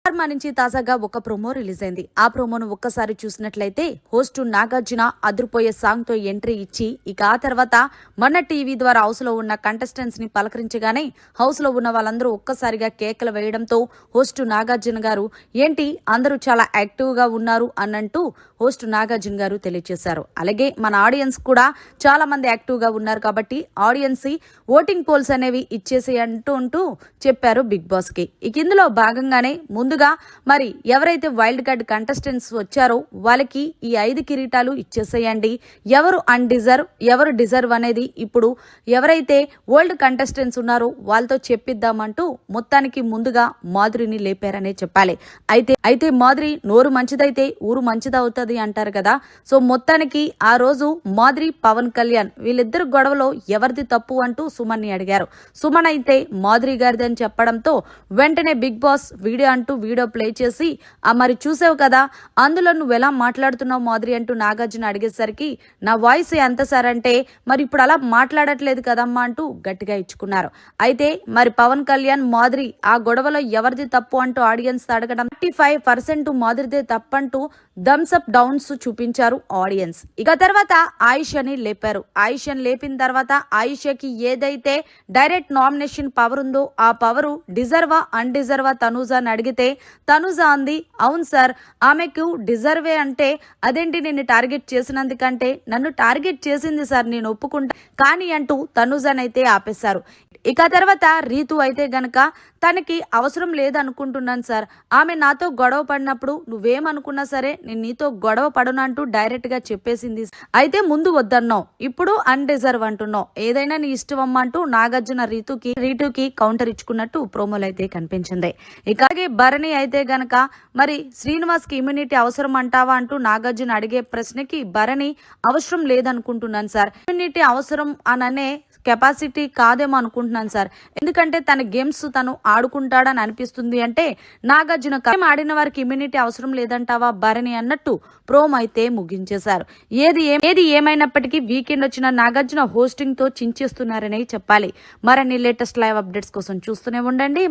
Cinema నుంచి తాజాగా ఒక ప్రోమో రిలీజ్ అయింది. ఆ ప్రోమోను ఒక్కసారి చూసినట్లయితే హోస్ట్ నాగార్జున అదిరిపోయే సాంగ్ తో ఎంట్రీ ఇచ్చి ఇక ఆ తర్వాత మన టీవీ ద్వారా హౌస్ లో ఉన్న కంటెస్టెంట్స్ ని పలకరించగానే హౌస్ లో ఉన్న వాళ్ళందరూ ఒక్కసారిగా కేకలు వేయడంతో హోస్ట్ నాగార్జున గారు ఏంటి అందరూ చాలా యాక్టివ్ గా ఉన్నారు అన్నంటూ హోస్ట్ నాగార్జున గారు తెలియజేశారు. అలాగే మన ఆడియన్స్ కూడా చాలా మంది యాక్టివ్ గా ఉన్నారు కాబట్టి ఆడియన్స్ ఓటింగ్ పోల్స్ అనేవి ఇచ్చేసి అంటూ చెప్పారు బిగ్ బాస్ కి. ఇక ఇందులో భాగంగానే ముందుగా మరి ఎవరైతే వైల్డ్ కార్డ్ కంటెస్టెంట్స్ వచ్చారో వాళ్ళకి ఈ 5 కిరీటాలు ఇచ్చేసేయండి, ఎవరు అన్డిజర్వ్ ఎవరు డిజర్వ్ అనేది ఇప్పుడు ఎవరైతే ఓల్డ్ కంటెస్టెంట్స్ ఉన్నారో వాళ్ళతో చెప్పిద్దామంటూ మొత్తానికి ముందుగా మాధురిని లేపారనే చెప్పాలి. అయితే మాధురి నోరు మంచిదైతే ఊరు మంచిదవుతుంది అంటారు కదా. సో మొత్తానికి ఆ రోజు మాధురి పవన్ కళ్యాణ్ వీళ్ళిద్దరు గొడవలో ఎవరిది తప్పు అంటూ సుమన్ ని అడిగారు. సుమన్ అయితే మాధురి గారిది అని చెప్పడంతో వెంటనే బిగ్ బాస్ వీడియో ప్లే చేసి మరి చూసావు కదా, అందులో నువ్వు ఎలా మాట్లాడుతున్నావు మాధురి అంటూ నాగార్జున అడిగేసరికి నా వాయిస్ ఎంత సార్ అంటే మరి ఇప్పుడు అలా మాట్లాడట్లేదు కదమ్మా అంటూ గట్టిగా ఇచ్చుకున్నారు. అయితే మరి పవన్ కళ్యాణ్ మాధురి ఆ గొడవలో ఎవరిది తప్పు అంటూ ఆడియన్స్ అడగడం 35% మాధురిదే తప్పంటూ థమ్స్ అప్ డౌన్స్ చూపించారు ఆడియన్స్. ఇక తర్వాత ఆయిషని లేపారు. ఆయిషని లేపిన తర్వాత ఆయిషకి ఏదైతే డైరెక్ట్ నామినేషన్ పవర్ ఉందో ఆ పవరు డిజర్వా అన్డిజర్వా తనూజా అని అడిగితే తనూజా అంది అవును సార్ ఆమెకు డిజర్వే అంటే అదేంటి నేను టార్గెట్ చేసినందుకంటే నన్ను టార్గెట్ చేసింది సార్ నేను ఒప్పుకుంటా కానీ అంటూ తనూజానైతే ఆపేశారు. ఇక తర్వాత రీతు అయితే గనక తనకి అవసరం లేదనుకుంటున్నాను సార్, ఆమె నాతో గొడవ పడినప్పుడు నువ్వేమనుకున్నా సరే నేను నీతో గొడవ పడనంటూ డైరెక్ట్ గా చెప్పేసింది. అయితే ముందు వద్దన్నావు ఇప్పుడు అన్డిజర్వ్ అంటున్నావు, ఏదైనా నీ ఇష్టం అమ్మ అంటూ నాగార్జున రీతుకి కౌంటర్ ఇచ్చుకున్నట్టు ప్రోమోలు అయితే కనిపించింది. ఇక భరణి అయితే గనక మరి శ్రీనివాస్ కి ఇమ్యూనిటీ అవసరం అంటావా అంటూ నాగార్జున అడిగే ప్రశ్నకి భరణి అవసరం లేదనుకుంటున్నాను సార్, ఇమ్యూనిటీ అవసరం అననే కెపాసిటీ కాదేమో అనుకుంటున్నాను సార్, ఎందుకంటే తన గేమ్స్ తను ఆడుకుంటాడని అనిపిస్తుంది అంటే నాగార్జున ఆడిన వారికి ఇమ్యూనిటీ అవసరం లేదంటావా భరణి అన్నట్టు ప్రోమ్ అయితే ముగించేశారు. ఏది ఏమైనప్పటికీ వీకెండ్ వచ్చిన నాగార్జున హోస్టింగ్ తో చించేస్తున్నారనే చెప్పాలి. మరిన్ని లేటెస్ట్ లైవ్ అప్డేట్స్ కోసం చూస్తూనే ఉండండి.